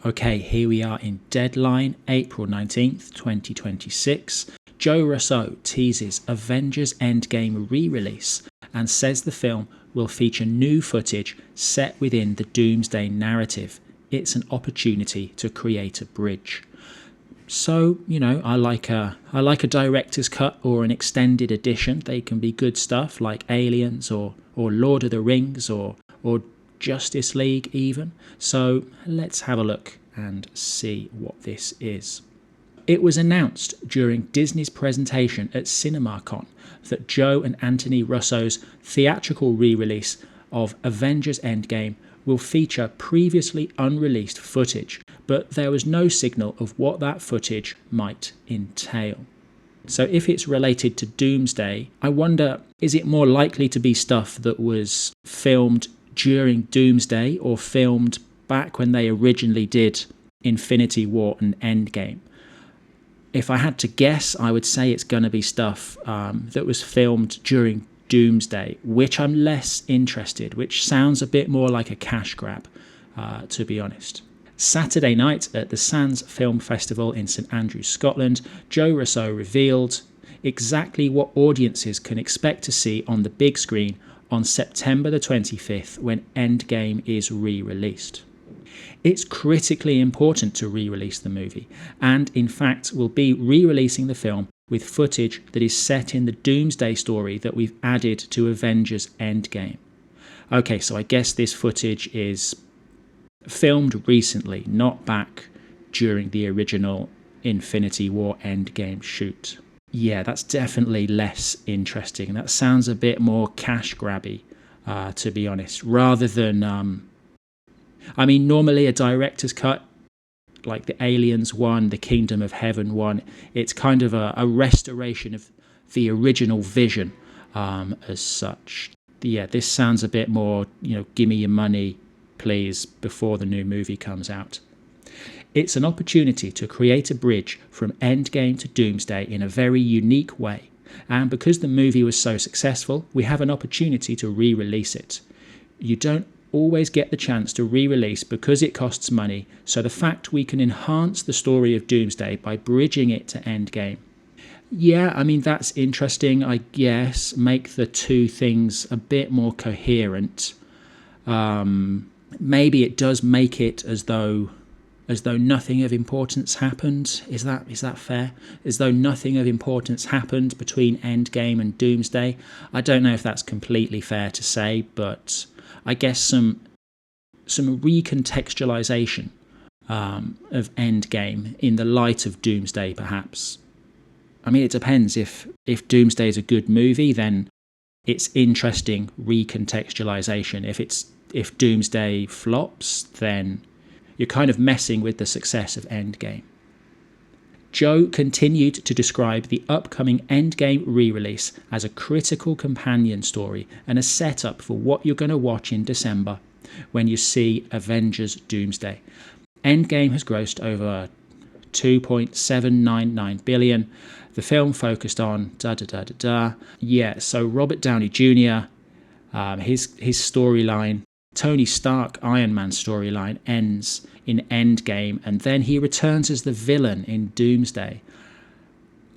Okay, here we are in deadline, April 19th, 2026. Joe Russo teases Avengers Endgame re-release and says the film will feature new footage set within the Doomsday narrative. It's an opportunity to create a bridge. So, I like a director's cut or an extended edition. They can be good stuff like Aliens or Lord of the Rings or Justice League even. So let's have a look and see what this is. It was announced during Disney's presentation at CinemaCon that Joe and Anthony Russo's theatrical re-release of Avengers Endgame will feature previously unreleased footage, but there was no signal of what that footage might entail. So if it's related to Doomsday, I wonder, is it more likely to be stuff that was filmed during Doomsday or filmed back when they originally did Infinity War and Endgame? If I had to guess, I would say it's going to be stuff that was filmed during Doomsday, which I'm less interested, which sounds a bit more like a cash grab, to be honest. Saturday night at the Sands Film Festival in St Andrews, Scotland, Joe Russo revealed exactly what audiences can expect to see on the big screen on September the 25th when Endgame is re-released. It's critically important to re-release the movie, and in fact will be re-releasing the film with footage that is set in the Doomsday story that we've added to Avengers Endgame. Okay, so I guess this footage is filmed recently, not back during the original Infinity War Endgame shoot. Yeah, that's definitely less interesting. That sounds a bit more cash grabby, to be honest, rather than normally a director's cut, like the Aliens one, the Kingdom of Heaven one, it's kind of a restoration of the original vision as such. Yeah, this sounds a bit more, give me your money, please, before the new movie comes out. It's an opportunity to create a bridge from Endgame to Doomsday in a very unique way. And because the movie was so successful, we have an opportunity to re-release it. You don't always get the chance to re-release because it costs money, so the fact we can enhance the story of Doomsday by bridging it to Endgame. Yeah, that's interesting, I guess. Make the two things a bit more coherent. Maybe it does make it as though nothing of importance happened. Is that fair? As though nothing of importance happened between Endgame and Doomsday. I don't know if that's completely fair to say, but I guess some recontextualization of Endgame in the light of Doomsday, perhaps. It depends. If Doomsday is a good movie, then it's interesting recontextualization. If Doomsday flops, then you're kind of messing with the success of Endgame. Joe continued to describe the upcoming Endgame re-release as a critical companion story and a setup for what you're going to watch in December when you see Avengers Doomsday. Endgame has grossed over $2.799 billion. The film focused on Yeah, so Robert Downey Jr., his storyline, Tony Stark Iron Man storyline ends in Endgame, and then he returns as the villain in Doomsday.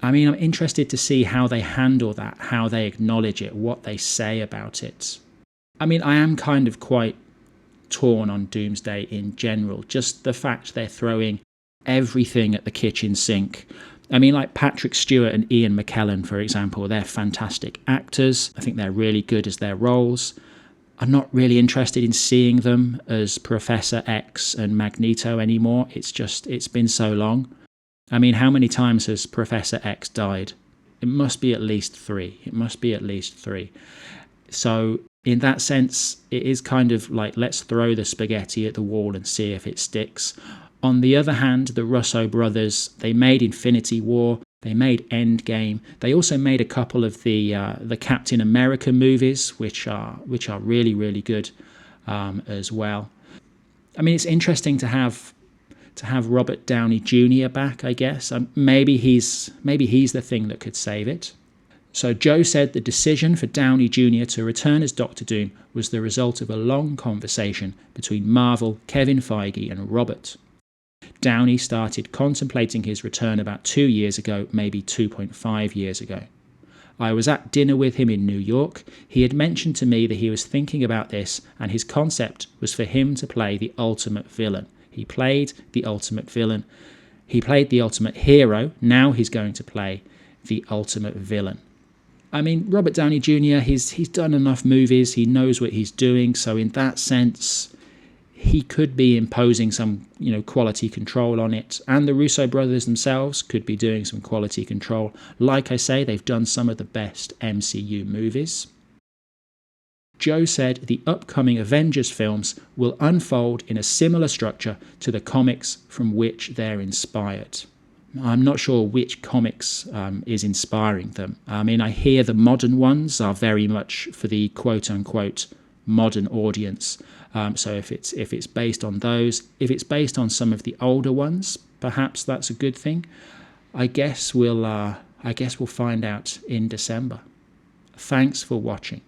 I'm interested to see how they handle that, how they acknowledge it, what they say about it. I am kind of quite torn on Doomsday in general, just the fact they're throwing everything at the kitchen sink. Like Patrick Stewart and Ian McKellen, for example, they're fantastic actors. I think they're really good as their roles. I'm not really interested in seeing them as Professor X and Magneto anymore. It's been so long. How many times has Professor X died? It must be at least three. So in that sense, it is kind of like, let's throw the spaghetti at the wall and see if it sticks. On the other hand, the Russo brothers, they made Infinity War, they made Endgame. They also made a couple of the Captain America movies, which are really, really good as well. It's interesting to have Robert Downey Jr. back, I guess. Maybe he's the thing that could save it. So Joe said the decision for Downey Jr. to return as Doctor Doom was the result of a long conversation between Marvel, Kevin Feige and Robert. Downey started contemplating his return about 2 years ago, maybe 2.5 years ago. I was at dinner with him in New York. He had mentioned to me that he was thinking about this, and his concept was for him to play the ultimate villain. He played the ultimate villain. He played the ultimate hero. Now he's going to play the ultimate villain. I mean, Robert Downey Jr., he's done enough movies. He knows what he's doing. So in that sense, he could be imposing some, quality control on it. And the Russo brothers themselves could be doing some quality control. Like I say, they've done some of the best MCU movies. Joe said the upcoming Avengers films will unfold in a similar structure to the comics from which they're inspired. I'm not sure which comics is inspiring them. I mean, I hear the modern ones are very much for the quote-unquote modern audience. So if it's based on those, if it's based on some of the older ones, perhaps that's a good thing. I guess we'll find out in December. Thanks for watching.